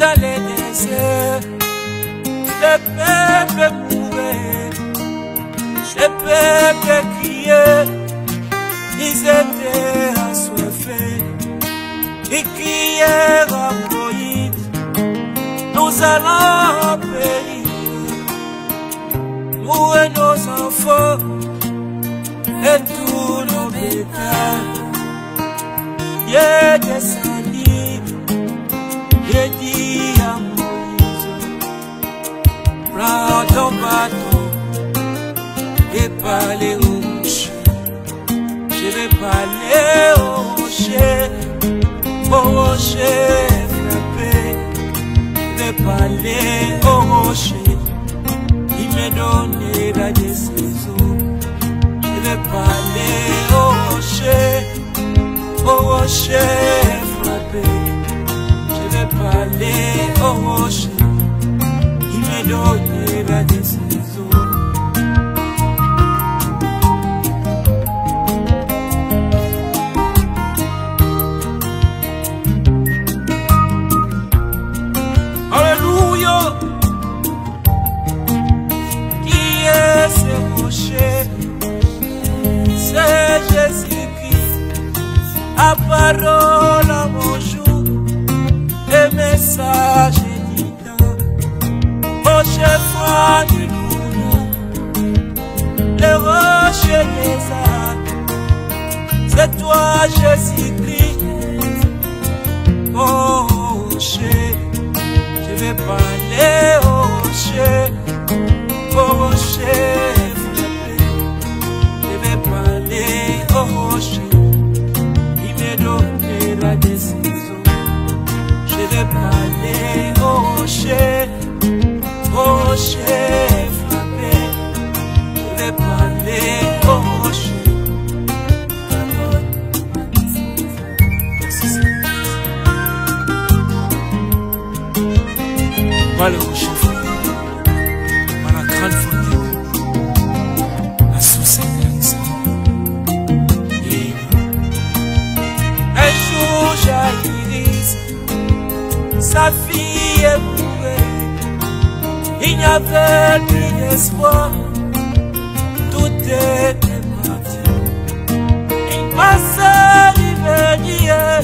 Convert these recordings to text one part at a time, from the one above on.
dans les déserts, le peuple courait, le peuple criait, ils étaient assoiffés, ils crièrent à Moïse, nous allons périr, nous et nos enfants, et tous nos bétails. J'ai descendu, j'ai dit à Moïse, prends ton bâton et parlez au rocher. Je vais parler au rocher frappé. Je vais parler au rocher, il me donnera des saisons. Je vais parler au rocher frappé. Je vais parler au rocher, il me donnera des saisons. Alléluia. Qui est ce rocher? C'est Jésus-Christ, à parole à mon jour, et message éditant, rocher froid du boulot, le rocher des âmes, c'est toi Jésus-Christ, oh rocher, je vais parler au rocher frappé, je vais parler au rocher, il me donnera des saisons. Je vais parler au rocher frappé, je vais parler au rocher. Pas le rocher frappé, par la grande fontaine, la source est un jour Jaïris, sa fille est mourue, il n'y avait plus d'espoir, tout était parti. Il passait l'hiver,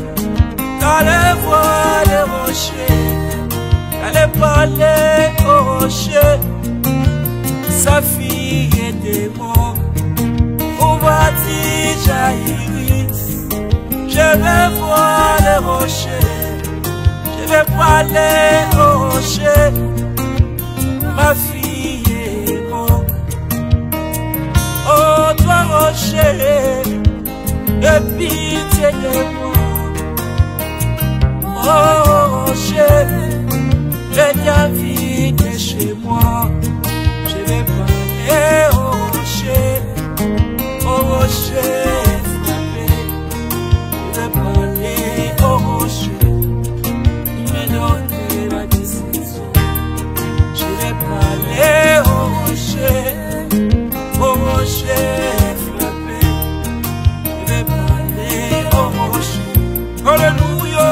allait voir les rochers, allait parler au rocher, sa fille était morte, on va dire Jaïris, je vais voir les rochers, je vais parler au rocher, ma fille est morte. Oh toi rocher, aie pitié de moi. Oh rocher, je t'invite chez moi. Je vais parler au rocher frappé. Je vais parler au rocher, il me donnera des saisons. Je vais parler au rocher frappé. Je vais parler au rocher. Alléluia.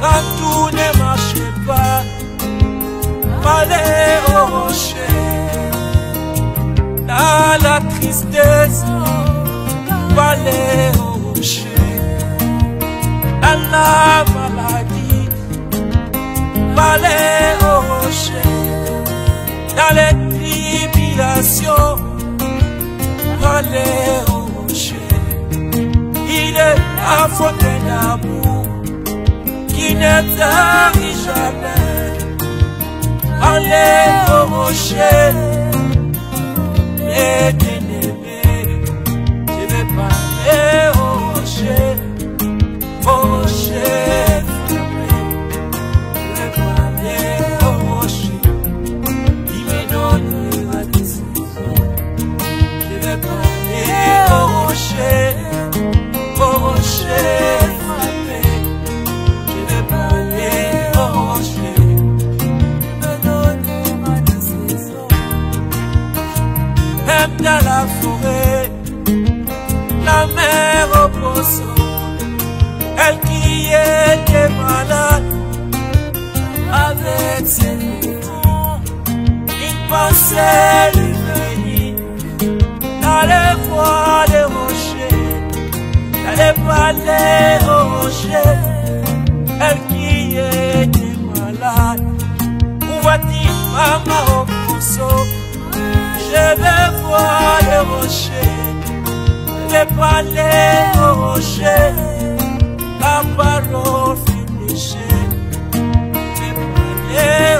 Quand tout ne marche pas, parlez au rocher. Dans la tristesse, parlez au rocher. Dans la maladie, parlez au rocher. Dans les tribulations, parlez au rocher. Il est la fontaine d'amour qui ne tarit jamais. Allez au rocher, les bien-aimés, je vais parler au rocher frappé. Je vais parler au rocher, il me donnera des saisons. Je vais parler au rocher frappé. Je vais parler prophète s'est dit, une pensée lui venait d'aller voir les rochers, d'aller parler aux rochers, elle qui était malade. Où va-t-il, maman, au ponceau? Je vais voir les rochers, je vais parler aux rochers, la parole fait pécher. Je vais parler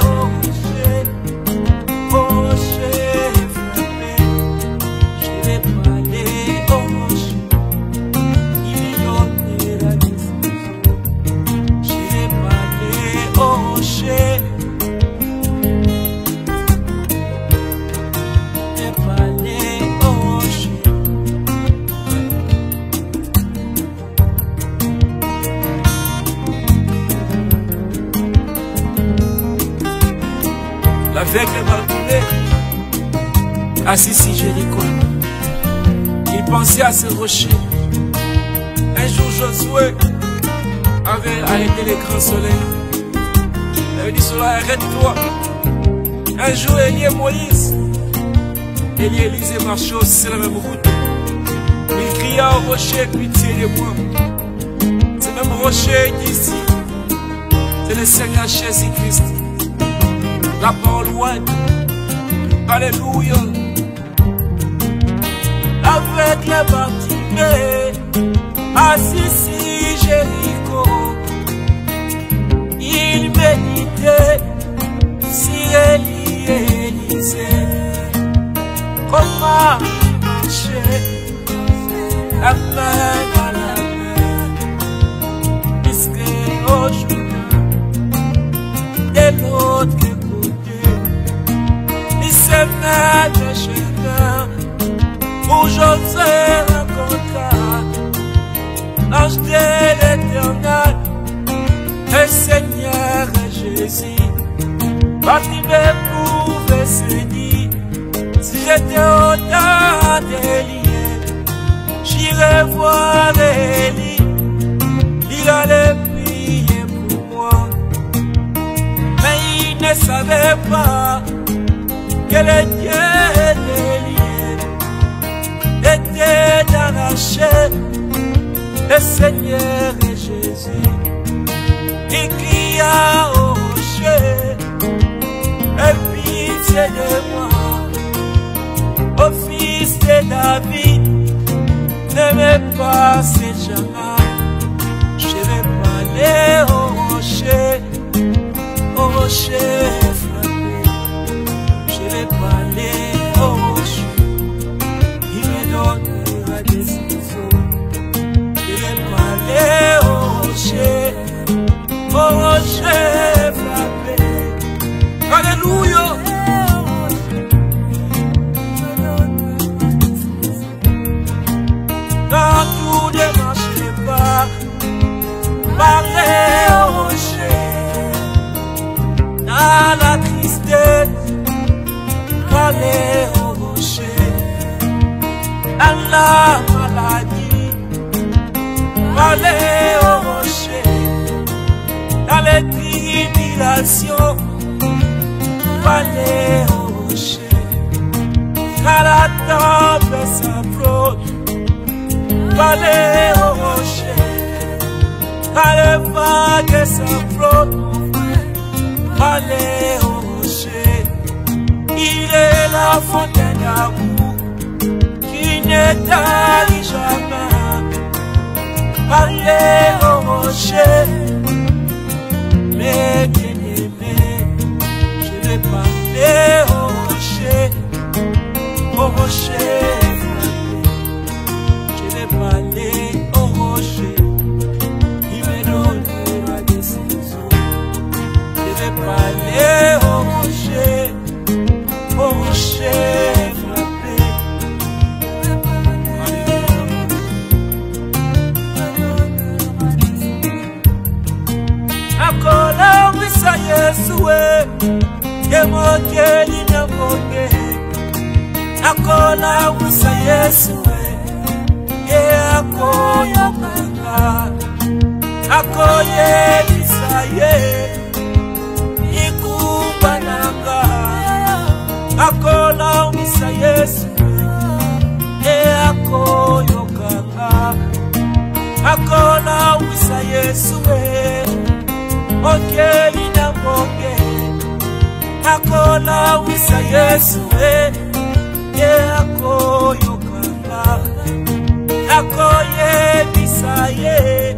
aux rochers frappés. Je vais parler aux rochers, il me donne la décision. Je vais parler aux rochers. L'aveugle Bartimée, assis sur Jéricho, il pensait à ce rocher. Un jour Josué avait arrêté les grands soleils. Il avait dit: soleil, arrête-toi. Un jour Élie et Moïse, Élie et Élisée marchaient aussi sur la même route. Il cria au rocher: pitié de moi. Ce même rocher d'ici, c'est le Seigneur Jésus-Christ. La parole loin, alléluia. Avec les Bartimée, assis sur Jéricho, il méditait sur Élie et Élisée. Comment marcher la main dans la main, jusqu'au jour de l'autre de chemin où Josué rencontra l'ange de l'Éternel, le Seigneur Jésus. Bartimée pouvait se dire: si j'étais autant d'Élie, j'irais voir Élie, il allait prier pour moi. Mais il ne savait pas que le Dieu d'Élie était dans la chair, le Seigneur et Jésus. Il cria au rocher: aie pitié de moi, ô fils de David, ne me passe jamais. Je vais parler au rocher frappé. Je vais parler au rocher, il me donne la décision. Je vais parler au rocher frappé. Alléluia. Quand tout ne marche pas, parlez au rocher. Dans la tristesse, parlez au rocher. Dans la maladie, parlez au rocher. Dans les tribulations, parlez au rocher. Quand la tempête s'approche, parlez au rocher. Quand les vagues s'approchent, parlez au rocher. Il est la fontaine d'amour qui ne tarit jamais. Parlez au rocher, mes bien-aimés. Je vais parler au rocher frappé. Je vais parler au rocher, il me donne la décision. Je vais parler au rocher frappé. Akola wisa Yesuwe, yemoke linamoke. Akola wisa Yesuwe, akoye bisaye, Akola wisa Yesu okeli na moke. Akola wisa Yesu ye akoyokana. Akoye bisaye